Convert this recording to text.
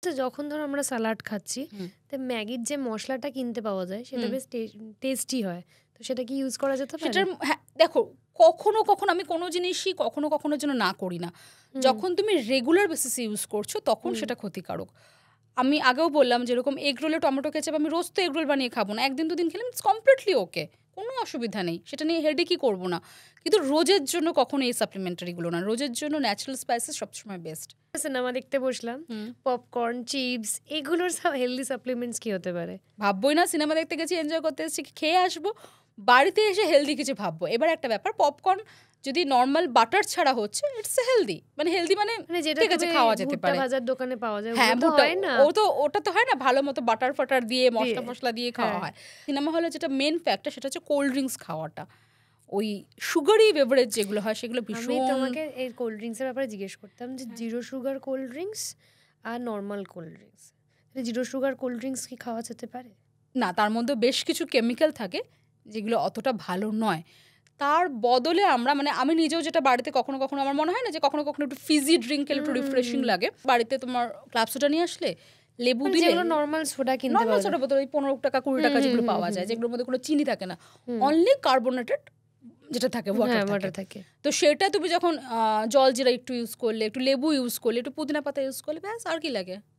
তো যখন ধরো আমরা স্যালাড খাচ্ছি, তো ম্যাগির যে মশলাটা কিনতে পাওয়া যায় সেটা বেশ টেস্টি হয়, তো সেটা কি ইউজ করা যেতে পারে? সেটার হ্যাঁ দেখো, কখনো কখনো আমি কোনো জিনিসই কখনো কখনো যেন না করি না। যখন তুমি রেগুলার বেসিসে ইউজ করছো তখন সেটা ক্ষতিকারক। আমি আগেও বললাম যেরকম এগ রোলে টমেটো কেচাপ, আমি রোজ তো এগ রোল বানিয়ে খাবো না, একদিন দুদিন খেলাম, ইটস কমপ্লিটলি ওকে, কোনো অসুবিধা নেই, সেটা নিয়ে হেডেকই করবো না। কিন্তু রোজের জন্য কখনো এই সাপ্লিমেন্টারিগুলো না, রোজের জন্য ন্যাচারাল স্পাইসেস সবসময় বেস্ট। সিনেমা দেখতে বসলাম, পপকর্ন, চিপস, এগুলোর সব হেলদি সাপ্লিমেন্টস কি হতে পারে? ভাববোই না, সিনেমা দেখতে গেছি, এনজয় করতে এসেছি, খেয়ে আসবো, বাড়িতে এসে হেলদি কিছু ভাববো। এবার একটা ব্যাপার, পপকর্ন যদি নর্মাল বাটার ছাড়া হচ্ছে, ইটস হেলদি, মানে হেলদি মানে যেটা ঠিক আছে, খাওয়া যেতে পারে। ভাজার দোকানে পাওয়া যায়, হ্যাঁ, ওটা হয় না, ওটা তো হয় না, ভালো মতো বাটার ফাটার দিয়ে মশলা মশলা দিয়ে খাওয়া হয়। সিনেমা হলে যেটা মেন ফ্যাক্টর সেটা হচ্ছে কোল্ড ড্রিঙ্কস খাওয়াটা, ওই সুগারি বেভারেজ যেগুলো হয় সেগুলো ভীষণ। আমি তোমাকে এই কোল্ড ড্রিঙ্কসের ব্যাপারে জিজ্ঞেস করতাম যে জিরো সুগার কোল্ড ড্রিঙ্কস আর normal cold drinks, zero sugar cold drinks কি খাওয়া যেতে পারে? না, তার মধ্যে বেশ কিছু কেমিক্যাল থাকে যেগুলো অতটা ভালো নয়। তার বদলে আমরা, মানে আমি নিজেও যেটা বাড়িতে কখনো কখনো আমার মনে হয় না যে কখনো কখনো একটু ফিজি ড্রিঙ্ক খেলে একটু রিফ্রেশিং লাগে, বাড়িতে তোমার ক্লাব সোডা নিয়ে আসলে, লেবু দিলে, নর্মাল সোডা কিনতে নর্মাল পাওয়া সোডা যায়, বোতল, ওই 15 টাকা 20 টাকা যেগুলো পাওয়া যায়, যেগুলোর মধ্যে কোনো চিনি থাকে না, অনলি কার্বোনেটেড যেটা থাকে, ওয়াটার থাকে। তো সেটা তুমি যখন জল জিরা একটু ইউজ করলে, একটু লেবু ইউজ করলে, একটু পুদিনা পাতা ইউজ করলে, ব্যাস, আর কি লাগে।